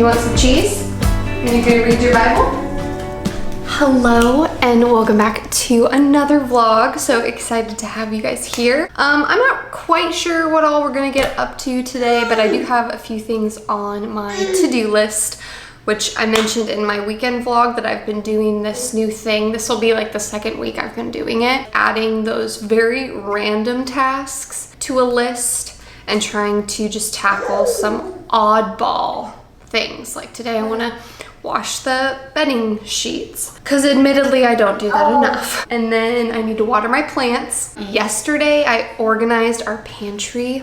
You want some cheese? You gonna read your Bible? Hello and welcome back to another vlog. So excited to have you guys here. I'm not quite sure what all we're gonna get up to today, but I do have a few things on my to-do list, which I mentioned in my weekend vlog that I've been doing this new thing. This will be like the second week I've been doing it, adding those very random tasks to a list and trying to just tackle some oddball things. Like today I want to wash the bedding sheets because admittedly I don't do that enough. And then I need to water my plants. Yesterday I organized our pantry.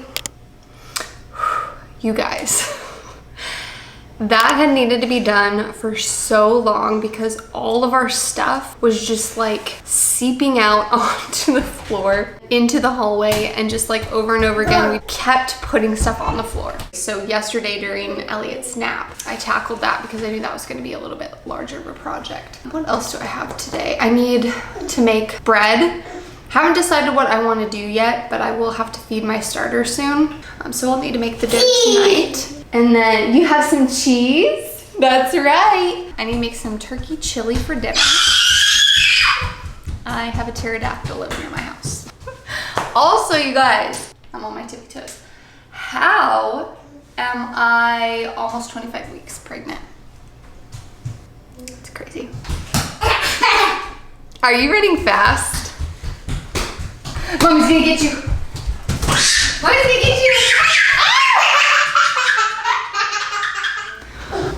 You guys, that had needed to be done for so long because all of our stuff was just like seeping out onto the floor, into the hallway, and just like over and over again, we kept putting stuff on the floor. So yesterday during Elliot's nap, I tackled that because I knew that was gonna be a little bit larger of a project. What else do I have today? I need to make bread. Haven't decided what I want to do yet, but I will have to feed my starter soon. So I'll need to make the dough tonight. And then you have some cheese. That's right. I need to make some turkey chili for dinner. I have a pterodactyl living in my house. Also, you guys, I'm on my tippy toes. How am I almost 25 weeks pregnant? It's crazy. Are you running fast? Mommy's gonna get you. Mommy's gonna get you.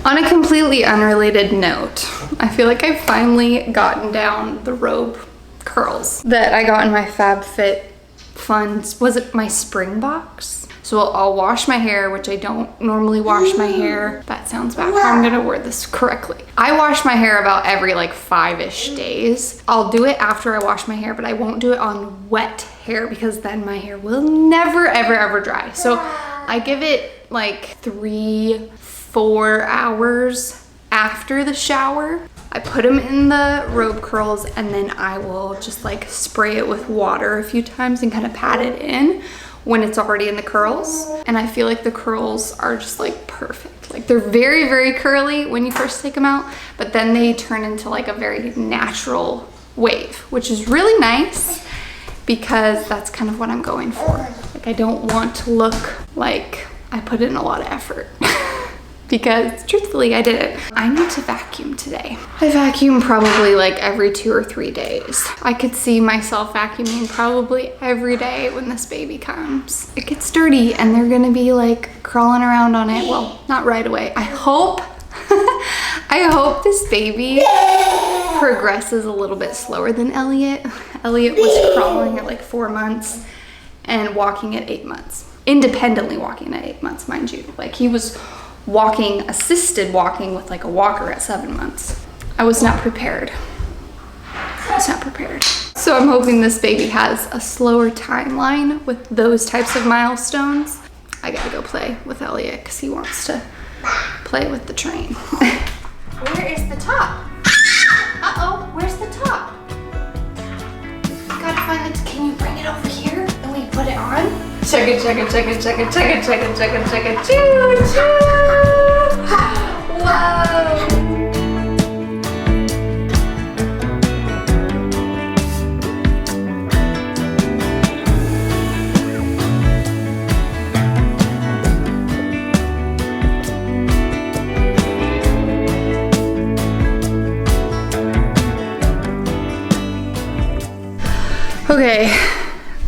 On a completely unrelated note, I feel like I've finally gotten down the robe curls that I got in my FabFitFun. Was it my spring box? So I'll wash my hair, which I don't normally wash my hair. That sounds bad. I'm gonna word this correctly. I wash my hair about every like 5-ish days. I'll do it after I wash my hair, but I won't do it on wet hair because then my hair will never, ever, ever dry. So I give it like 3-4 hours after the shower. I put them in the robe curls and then I will just like spray it with water a few times and kind of pat it in when it's already in the curls. And I feel like the curls are just like perfect. Like they're very, very curly when you first take them out, but then they turn into like a very natural wave, which is really nice because that's kind of what I'm going for. Like I don't want to look like I put in a lot of effort. Because truthfully I didn't. I need to vacuum today. I vacuum probably like every 2 or 3 days. I could see myself vacuuming probably every day when this baby comes. It gets dirty and they're gonna be like crawling around on it. Well, not right away. I hope, I hope this baby progresses a little bit slower than Elliot. Elliot was crawling at like 4 months and walking at 8 months. Independently walking at 8 months, mind you. Like he was walking, assisted walking with like a walker at 7 months. I was not prepared. I was not prepared. So I'm hoping this baby has a slower timeline with those types of milestones. I gotta go play with Elliot because he wants to play with the train. Where is the top? Uh-oh, where's the top? Gotta find it. Can you bring it over here and we put it on? Check it, check it, check it, check it, check it, check it, check it, check it, choo, choo! Whoa! Okay.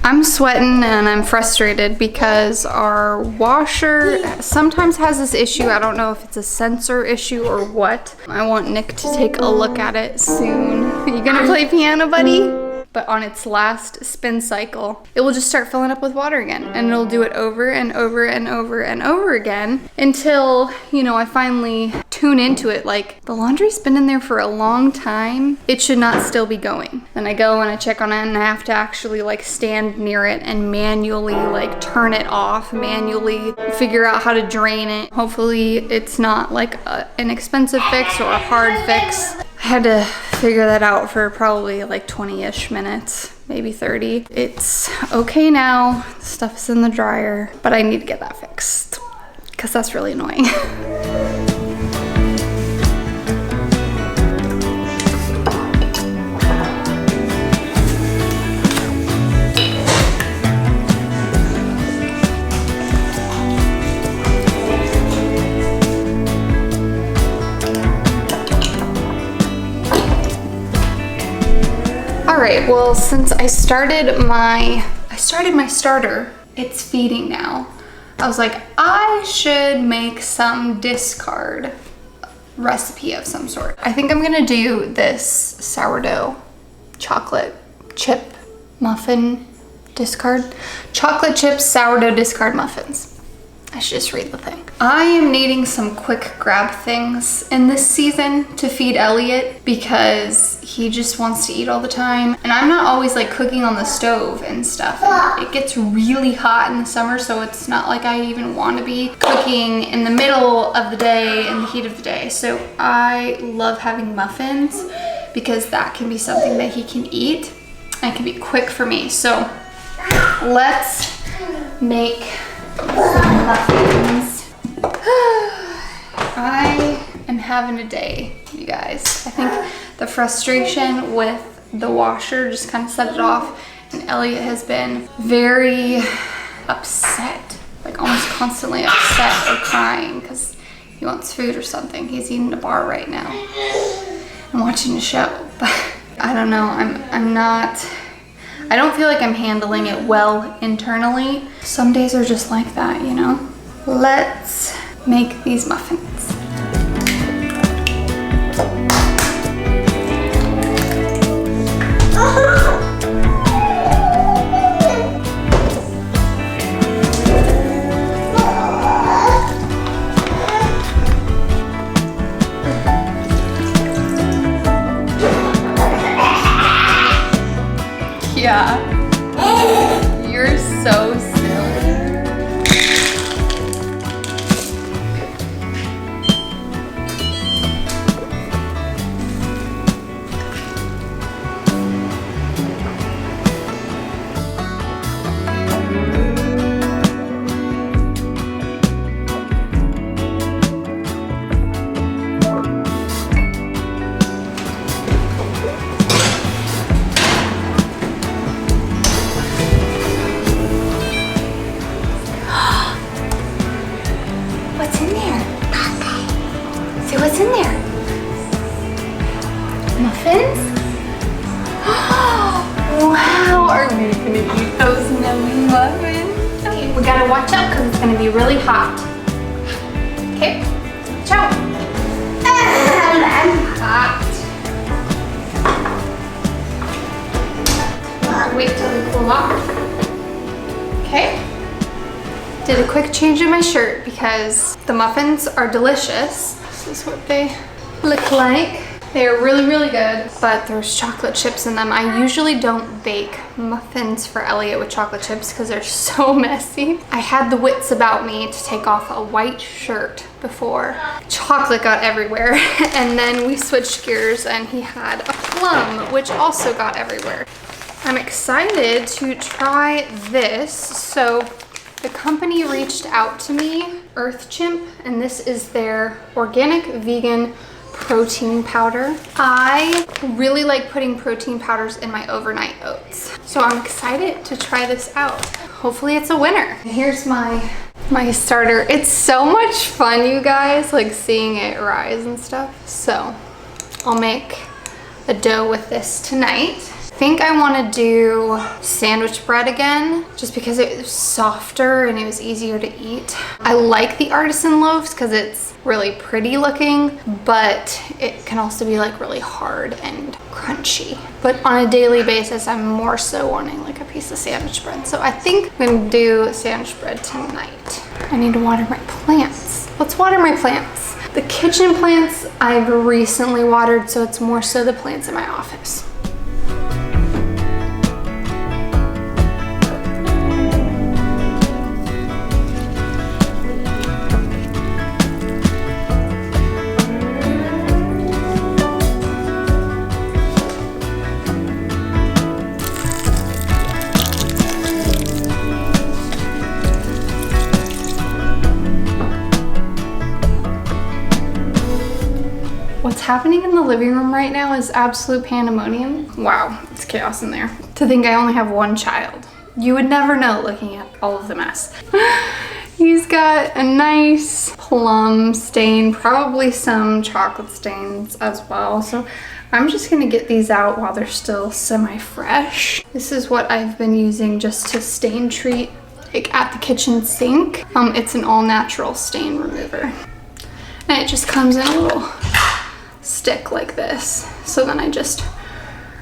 I'm sweating and I'm frustrated because our washer sometimes has this issue. I don't know if it's a sensor issue or what. I want Nick to take a look at it soon. Are you gonna play piano, buddy? But on its last spin cycle, it will just start filling up with water again. And it'll do it over and over and over and over again until, you know, I finally tune into it. Like, the laundry's been in there for a long time. It should not still be going. Then I go and I check on it and I have to actually like stand near it and manually like turn it off, manually figure out how to drain it. Hopefully it's not like an expensive fix or a hard fix. I had to figure that out for probably like 20-ish minutes, maybe 30. It's okay now, the stuff's in the dryer, but I need to get that fixed because that's really annoying. All right, well, since I started my starter, it's feeding now. I was like, I should make some discard recipe of some sort. I think I'm gonna do this sourdough chocolate chip muffin discard. Chocolate chip sourdough discard muffins. I should just read the thing. I am needing some quick grab things in this season to feed Elliot because he just wants to eat all the time. And I'm not always like cooking on the stove and stuff. And it gets really hot in the summer, so it's not like I even want to be cooking in the middle of the day in the heat of the day. So I love having muffins because that can be something that he can eat and it can be quick for me. So let's make some muffins. I am having a day, you guys. I think the frustration with the washer just kind of set it off, and Elliot has been very upset, like almost constantly upset or crying because he wants food or something. He's eating a bar right now and watching a show, but I don't know, I don't feel like I'm handling it well internally. Some days are just like that, you know? Let's make these muffins. Yeah. You're so silly. What's in there? See what's in there? Muffins? Wow, are we gonna eat those yummy muffins? Okay, we gotta watch out because it's gonna be really hot. Okay, watch out. Hot. Wait till they cool off. Okay. Did a quick change in my shirt because the muffins are delicious. This is what they look like. They are really, really good, but there's chocolate chips in them. I usually don't bake muffins for Elliot with chocolate chips because they're so messy. I had the wits about me to take off a white shirt before. Chocolate got everywhere, and then we switched gears and he had a plum, which also got everywhere. I'm excited to try this. So the company reached out to me, Earth Chimp, and this is their organic vegan protein powder. I really like putting protein powders in my overnight oats, so I'm excited to try this out. Hopefully it's a winner. Here's my starter. It's so much fun, you guys, like seeing it rise and stuff. So I'll make a dough with this tonight. I think I want to do sandwich bread again just because it was softer and it was easier to eat. I like the artisan loaves because it's really pretty looking, but it can also be like really hard and crunchy. But on a daily basis, I'm more so wanting like a piece of sandwich bread. So I think I'm gonna do sandwich bread tonight. I need to water my plants. Let's water my plants. The kitchen plants I've recently watered, so it's more so the plants in my office. What's happening in the living room right now is absolute pandemonium. Wow, it's chaos in there. To think I only have one child. You would never know looking at all of the mess. He's got a nice plum stain, probably some chocolate stains as well. So I'm just gonna get these out while they're still semi-fresh. This is what I've been using just to stain treat like at the kitchen sink. It's an all-natural stain remover. And it just comes in a little stick like this. So then I just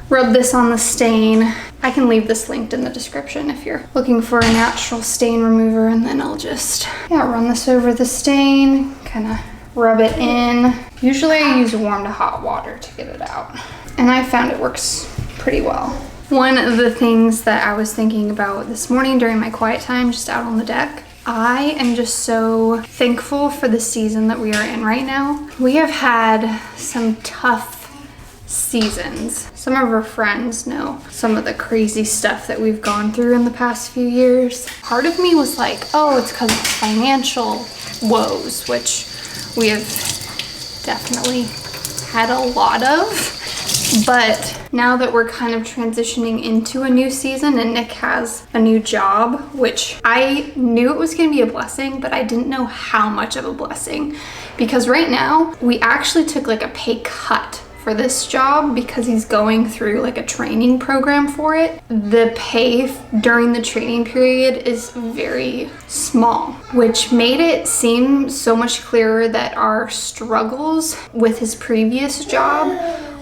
rub this on the stain. I can leave this linked in the description if you're looking for a natural stain remover, and then I'll just, run this over the stain, kind of rub it in. Usually I use warm to hot water to get it out, and I found it works pretty well. One of the things that I was thinking about this morning during my quiet time just out on the deck, I am just so thankful for the season that we are in right now. We have had some tough seasons. Some of our friends know some of the crazy stuff that we've gone through in the past few years. Part of me was like, oh, it's because of financial woes, which we have definitely had a lot of. But now that we're kind of transitioning into a new season and Nick has a new job, which I knew it was going to be a blessing, but I didn't know how much of a blessing, because right now we actually took like a pay cut for this job because he's going through like a training program for it. The pay during the training period is very small, which made it seem so much clearer that our struggles with his previous job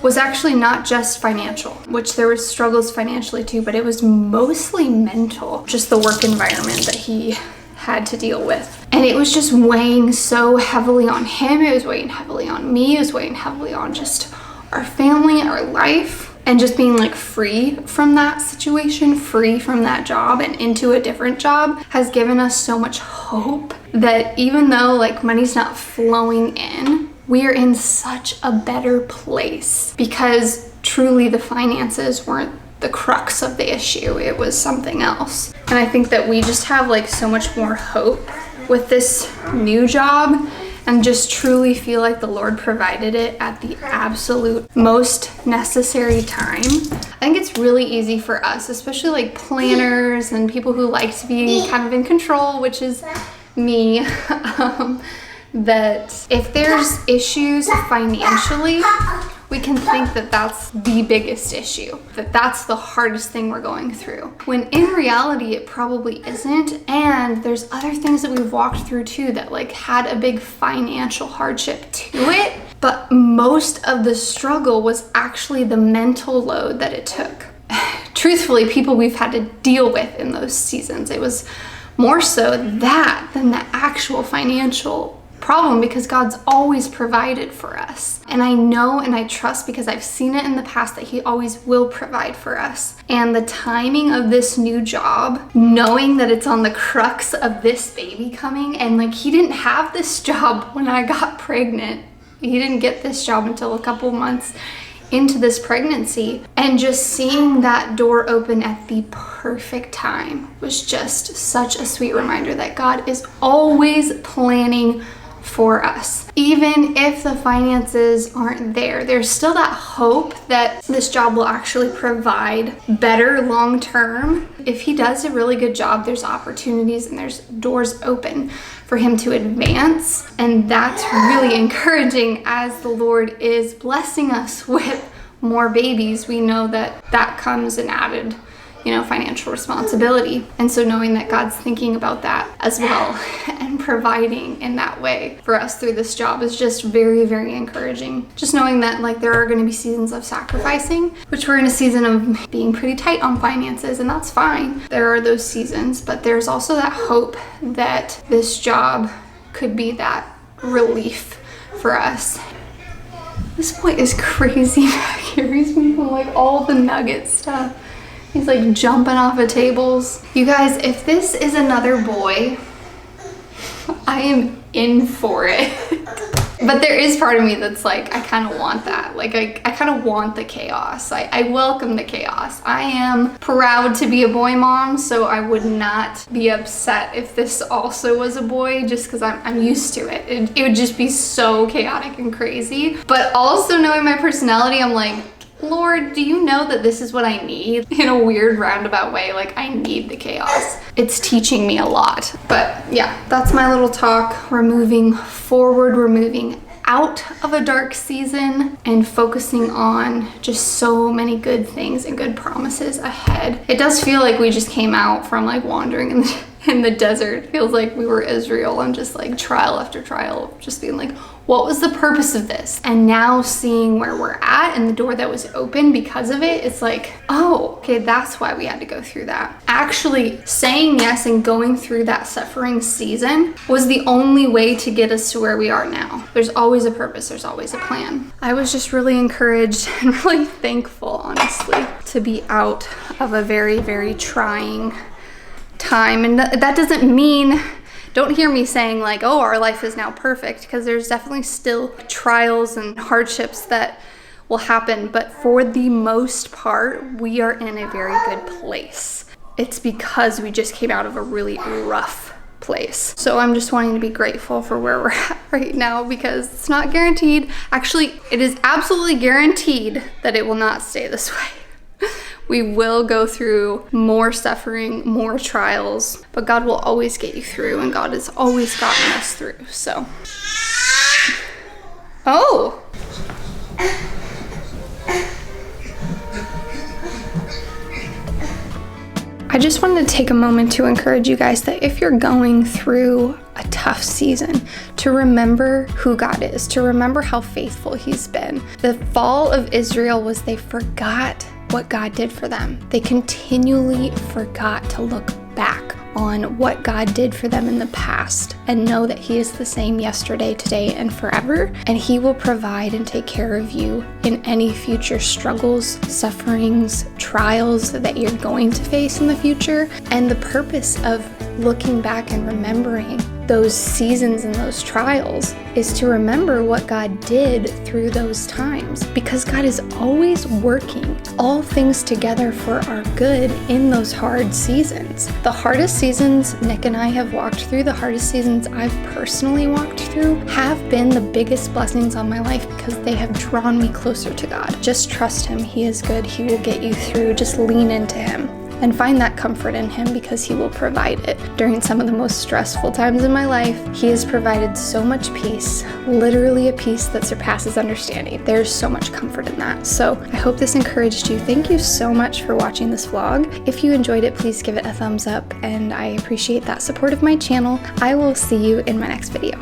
was actually not just financial, which there was struggles financially too, but it was mostly mental, just the work environment that he had to deal with. And it was just weighing so heavily on him. It was weighing heavily on me. It was weighing heavily on just our family, our life, and just being like free from that situation, free from that job and into a different job has given us so much hope that even though like money's not flowing in, we are in such a better place, because truly the finances weren't the crux of the issue. It was something else. And I think that we just have like so much more hope with this new job, and just truly feel like the Lord provided it at the absolute most necessary time. I think it's really easy for us, especially like planners and people who like to be kind of in control, which is me, that if there's issues financially, we can think that that's the biggest issue, that that's the hardest thing we're going through, when in reality it probably isn't. And there's other things that we've walked through too that like had a big financial hardship to it, but most of the struggle was actually the mental load that it took. Truthfully, people we've had to deal with in those seasons, it was more so that than the actual financial problem, because God's always provided for us. And I know and I trust, because I've seen it in the past, that he always will provide for us. And the timing of this new job, knowing that it's on the crux of this baby coming, and like he didn't have this job when I got pregnant. He didn't get this job until a couple months into this pregnancy, and just seeing that door open at the perfect time was just such a sweet reminder that God is always planning for us. Even if the finances aren't there, there's still that hope that this job will actually provide better long term. If he does a really good job, there's opportunities and there's doors open for him to advance. And that's really encouraging as the Lord is blessing us with more babies. We know that that comes an added financial responsibility. And so knowing that God's thinking about that as well and providing in that way for us through this job is just very, very encouraging. Just knowing that like there are going to be seasons of sacrificing, which we're in a season of being pretty tight on finances, and that's fine. There are those seasons, but there's also that hope that this job could be that relief for us. This boy is crazy back here. He's moving like all the nugget stuff. He's like jumping off of tables. You guys, if this is another boy, I am in for it. But there is part of me that's like, I kind of want that. Like I kind of want the chaos. I welcome the chaos. I am proud to be a boy mom, so I would not be upset if this also was a boy, just because I'm used to it. It would just be so chaotic and crazy. But also knowing my personality, I'm like, Lord, do you know that this is what I need? In a weird roundabout way, like I need the chaos. It's teaching me a lot. But yeah, that's my little talk. We're moving forward, we're moving out of a dark season and focusing on just so many good things and good promises ahead. It does feel like we just came out from like wandering in the desert. It feels like we were Israel and just like trial after trial, just being like, what was the purpose of this? And now seeing where we're at and the door that was open because of it, it's like, oh, okay, that's why we had to go through that. Actually saying yes and going through that suffering season was the only way to get us to where we are now. There's always a purpose, there's always a plan. I was just really encouraged and really thankful, honestly, to be out of a very, very trying time. And that doesn't mean, don't hear me saying like, oh, our life is now perfect, because there's definitely still trials and hardships that will happen. But for the most part, we are in a very good place. It's because we just came out of a really rough place. So I'm just wanting to be grateful for where we're at right now, because it's not guaranteed. Actually, it is absolutely guaranteed that it will not stay this way. We will go through more suffering, more trials, but God will always get you through, and God has always gotten us through, so. Oh! I just wanted to take a moment to encourage you guys that if you're going through a tough season, to remember who God is, to remember how faithful He's been. The fall of Israel was they forgot what God did for them. They continually forgot to look back on what God did for them in the past and know that He is the same yesterday, today, and forever. And He will provide and take care of you in any future struggles, sufferings, trials that you're going to face in the future. And the purpose of looking back and remembering those seasons and those trials is to remember what God did through those times, because God is always working all things together for our good in those hard seasons. The hardest seasons Nick and I have walked through, the hardest seasons I've personally walked through, have been the biggest blessings on my life because they have drawn me closer to God. Just trust Him. He is good. He will get you through. Just lean into Him and find that comfort in Him, because He will provide it. During some of the most stressful times in my life, He has provided so much peace, literally a peace that surpasses understanding. There's so much comfort in that. So I hope this encouraged you. Thank you so much for watching this vlog. If you enjoyed it, please give it a thumbs up, and I appreciate that support of my channel. I will see you in my next video.